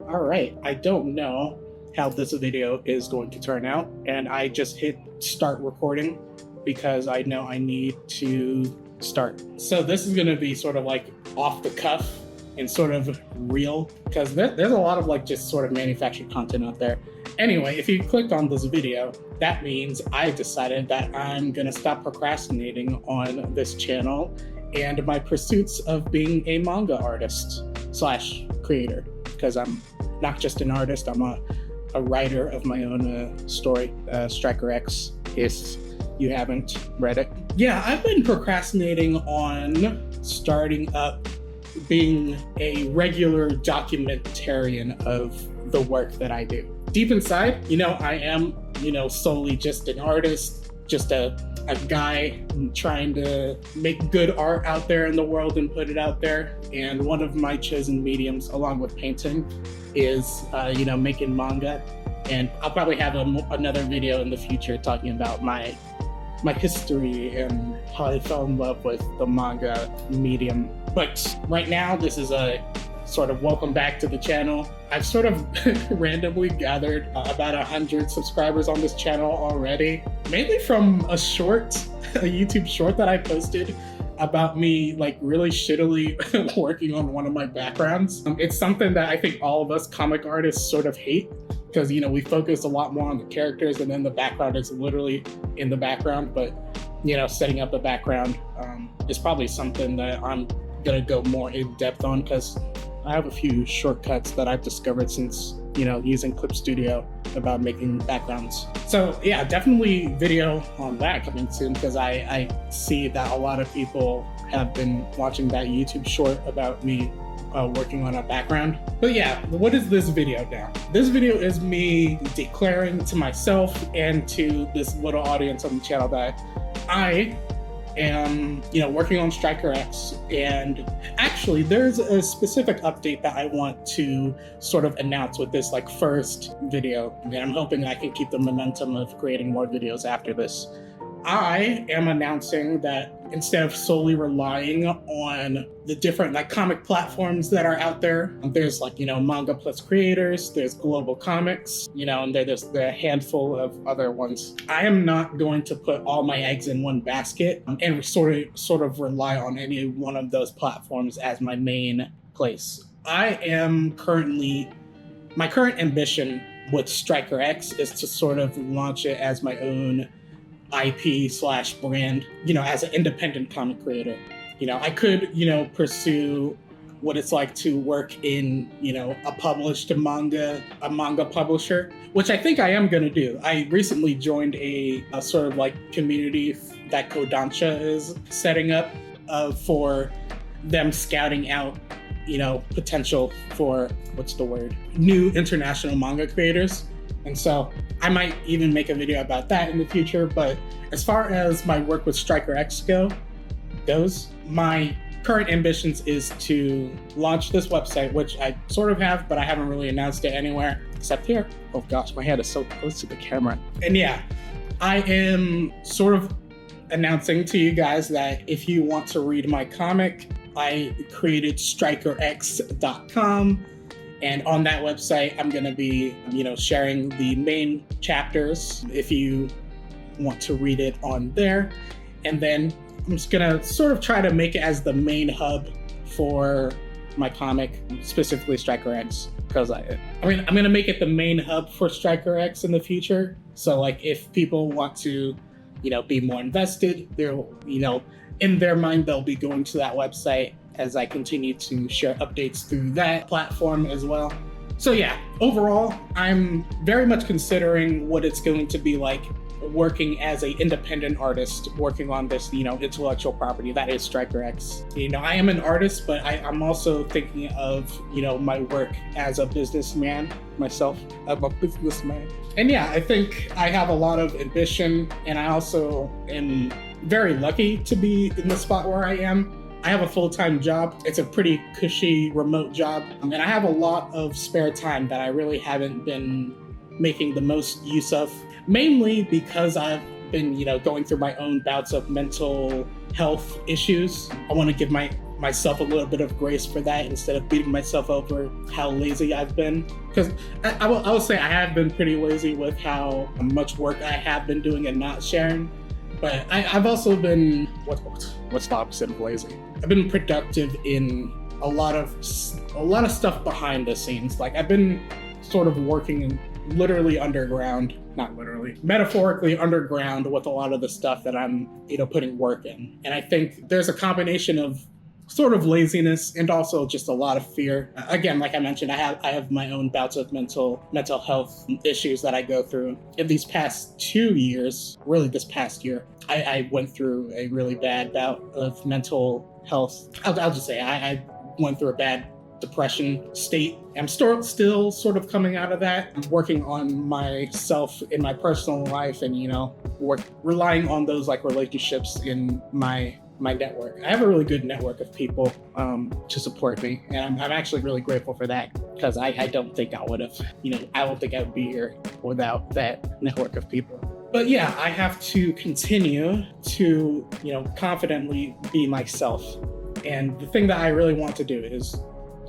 All right, I don't know how this video is going to turn out, and I just hit start recording because I know I need to start. So this is gonna be sort of like off the cuff and sort of real, because there's a lot of like just sort of manufactured content out there. Anyway, if you clicked on this video, that means I decided that I'm gonna stop procrastinating on this channel and my pursuits of being a manga artist slash creator, because I'm not just an artist, I'm a writer of my own story, Striker X, if you haven't read it. Yeah, I've been procrastinating on starting up being a regular documentarian of the work that I do. Deep inside, I am, solely just an artist, just a guy trying to make good art out there in the world and put it out there. And one of my chosen mediums, along with painting, is, making manga. And I'll probably have another video in the future talking about my history and how I fell in love with the manga medium. But right now, this is a sort of welcome back to the channel. I've sort of randomly gathered about 100 subscribers on this channel already, mainly from a YouTube short that I posted about me like really shittily working on one of my backgrounds. It's something that I think all of us comic artists sort of hate, because we focus a lot more on the characters and then the background is literally in the background. But setting up the background is probably something that I'm gonna go more in depth on, because I have a few shortcuts that I've discovered since using Clip Studio about making backgrounds. So yeah, definitely video on that coming soon, because I see that a lot of people have been watching that YouTube short about me working on a background. But yeah, what is this video now? This video is me declaring to myself and to this little audience on the channel that I am, working on Striker X. And actually, there's a specific update that I want to sort of announce with this first video. And I'm hoping I can keep the momentum of creating more videos after this. I am announcing that instead of solely relying on the different comic platforms that are out there, there's Manga Plus Creators, there's Global Comics, and there's the handful of other ones. I am not going to put all my eggs in one basket and sort of rely on any one of those platforms as my main place. My current ambition with Striker X is to sort of launch it as my own IP/brand, as an independent comic creator. I could, pursue what it's like to work in, a published manga publisher, which I think I am going to do. I recently joined a sort of community that Kodansha is setting up for them scouting out, potential for, new international manga creators. And so I might even make a video about that in the future. But as far as my work with Striker X goes, my current ambitions is to launch this website, which I sort of have, but I haven't really announced it anywhere except here. Oh gosh, my head is so close to the camera. And yeah, I am sort of announcing to you guys that if you want to read my comic, I created strikerx.com. And on that website, I'm going to be, sharing the main chapters if you want to read it on there. And then I'm just going to sort of try to make it as the main hub for my comic, specifically Striker X. Because I'm going to make it the main hub for Striker X in the future. So if people want to, be more invested, they'll, in their mind, they'll be going to that website as I continue to share updates through that platform as well. So yeah, overall, I'm very much considering what it's going to be like working as an independent artist, working on this, intellectual property that is Striker X. I am an artist, but I'm also thinking of, my work as a businessman myself. I'm a businessman. And yeah, I think I have a lot of ambition, and I also am very lucky to be in the spot where I am. I have a full-time job. It's a pretty cushy remote job. And I have a lot of spare time that I really haven't been making the most use of, mainly because I've been, going through my own bouts of mental health issues. I want to give myself a little bit of grace for that instead of beating myself over how lazy I've been. Because I will say I have been pretty lazy with how much work I have been doing and not sharing. But I've also been, what's the opposite of lazy? I've been productive in a lot of stuff behind the scenes. Like I've been sort of working literally underground, not literally, metaphorically underground with a lot of the stuff that I'm, putting work in. And I think there's a combination of sort of laziness and also just a lot of fear. Again, like I mentioned, I have my own bouts of mental health issues that I go through. In these past 2 years, really this past year, I went through a really bad bout of mental health. I'll just say I went through a bad depression state. I'm still sort of coming out of that. I'm working on myself in my personal life and, relying on those like relationships in my network. I have a really good network of people to support me, and I'm actually really grateful for that, because I don't think I would have, I don't think I would be here without that network of people. But yeah, I have to continue to, confidently be myself. And the thing that I really want to do is,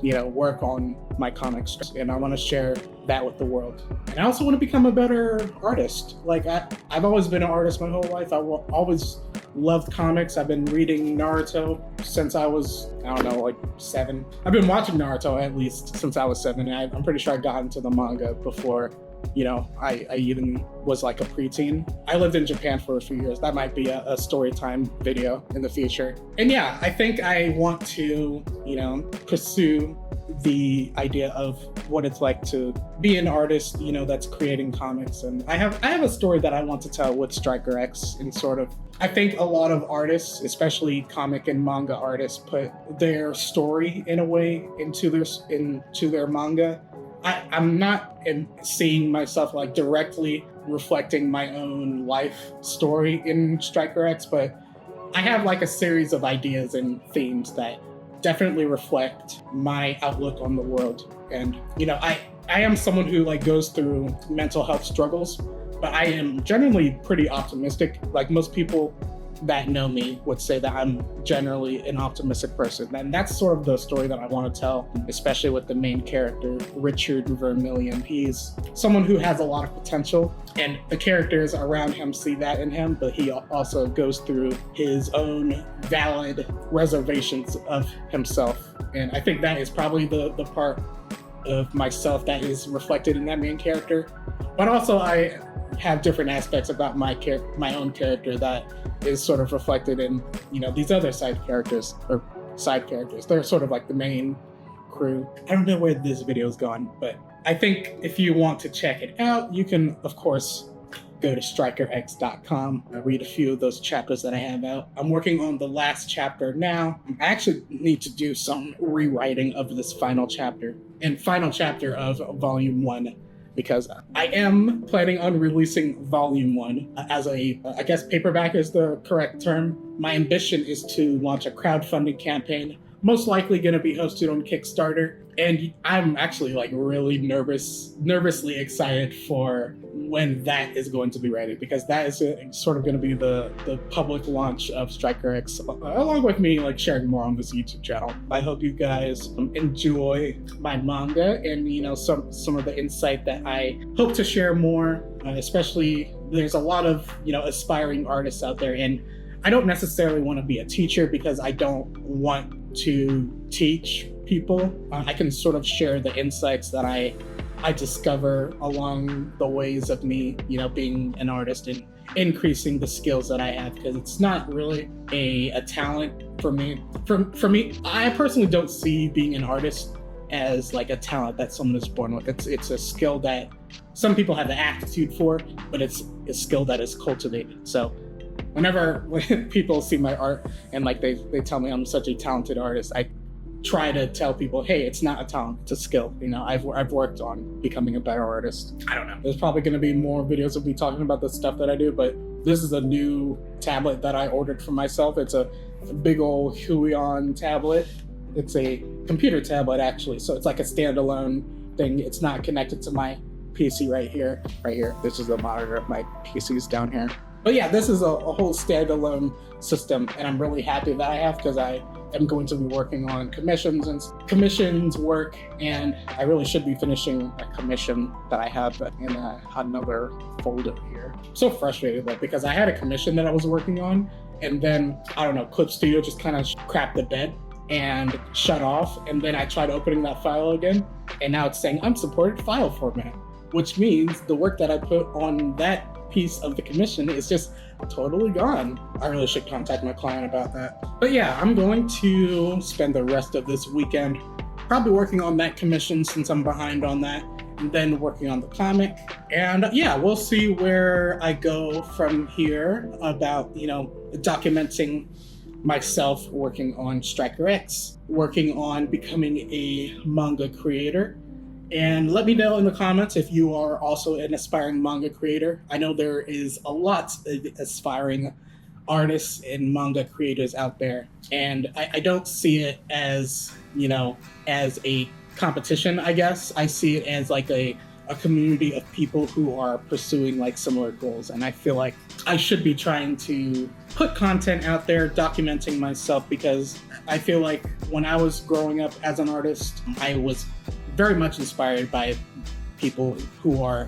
work on my comics, and I want to share that with the world. And I also want to become a better artist. Like I've always been an artist my whole life. I've always loved comics. I've been reading Naruto since I was, like 7. I've been watching Naruto at least since I was 7. And I'm pretty sure I got into the manga before, I even was like a preteen. I lived in Japan for a few years. That might be a story time video in the future. And yeah, I think I want to, pursue the idea of what it's like to be an artist, that's creating comics. And I have a story that I want to tell with Striker X, and sort of, I think a lot of artists, especially comic and manga artists, put their story in a way into their manga. I'm not seeing myself like directly reflecting my own life story in Striker X, but I have like a series of ideas and themes that definitely reflect my outlook on the world. And, I am someone who like goes through mental health struggles, but I am generally pretty optimistic. Like most people that know me would say that I'm generally an optimistic person. And that's sort of the story that I want to tell, especially with the main character, Richard Vermillion. He's someone who has a lot of potential, and the characters around him see that in him, but he also goes through his own valid reservations of himself. And I think that is probably the part of myself that is reflected in that main character. But also I have different aspects about my own character that is sort of reflected in, these other side characters. They're sort of like the main crew. I don't know where this video is going, but I think if you want to check it out, you can, of course, go to strikerx.com and read a few of those chapters that I have out. I'm working on the last chapter now. I actually need to do some rewriting of this final chapter of Volume 1, because I am planning on releasing Volume 1 as I guess paperback is the correct term. My ambition is to launch a crowdfunding campaign, most likely going to be hosted on Kickstarter. And I'm actually like really nervously excited for when that is going to be ready, because that is sort of going to be the public launch of Striker X, along with me like sharing more on this YouTube channel. I hope you guys enjoy my manga and some of the insight that I hope to share more, especially there's a lot of aspiring artists out there, and I don't necessarily want to be a teacher because I don't want to teach people. I can sort of share the insights that I discover along the ways of me, being an artist and increasing the skills that I have, because it's not really a talent for me. For me, I personally don't see being an artist as like a talent that someone is born with. It's a skill that some people have the aptitude for, but it's a skill that is cultivated. So whenever people see my art and like they tell me I'm such a talented artist, I try to tell people, hey, it's not a talent, it's a skill. I've worked on becoming a better artist. I don't know. There's probably going to be more videos of me talking about the stuff that I do, but this is a new tablet that I ordered for myself. It's a big old Huion tablet. It's a computer tablet actually, so it's like a standalone thing. It's not connected to my PC right here. This is the monitor of my PC's down here. But yeah, this is a whole standalone system, and I'm really happy that I have, because I am going to be working on commissions work, and I really should be finishing a commission that I have in another folder here. I'm so frustrated though, because I had a commission that I was working on, and then, I don't know, Clip Studio just kind of crapped the bed and shut off, and then I tried opening that file again, and now it's saying unsupported file format, which means the work that I put on that piece of the commission is just totally gone. I really should contact my client about that. But yeah, I'm going to spend the rest of this weekend probably working on that commission since I'm behind on that, and then working on the comic. And yeah, we'll see where I go from here about, documenting myself working on Striker X, working on becoming a manga creator. And let me know in the comments if you are also an aspiring manga creator. I know there is a lot of aspiring artists and manga creators out there, and I don't see it as, as a competition, I guess. I see it as like a community of people who are pursuing like similar goals, and I feel like I should be trying to put content out there documenting myself, because I feel like when I was growing up as an artist, I was very much inspired by people who are,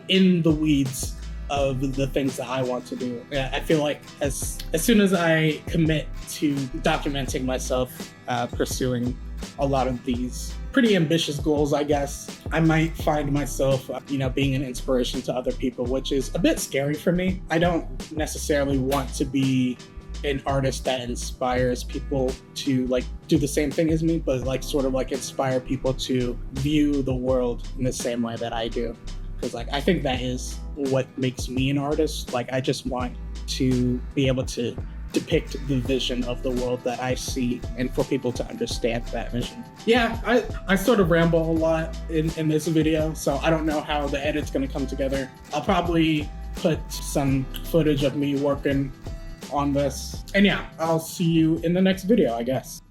in the weeds of the things that I want to do. I feel like as soon as I commit to documenting myself, pursuing a lot of these pretty ambitious goals, I guess, I might find myself, being an inspiration to other people, which is a bit scary for me. I don't necessarily want to be an artist that inspires people to like do the same thing as me, but like sort of like inspire people to view the world in the same way that I do. Because like I think that is what makes me an artist. Like I just want to be able to depict the vision of the world that I see, and for people to understand that vision. Yeah, I sort of ramble a lot in this video, so I don't know how the edit's gonna come together. I'll probably put some footage of me working on this. And yeah, I'll see you in the next video, I guess.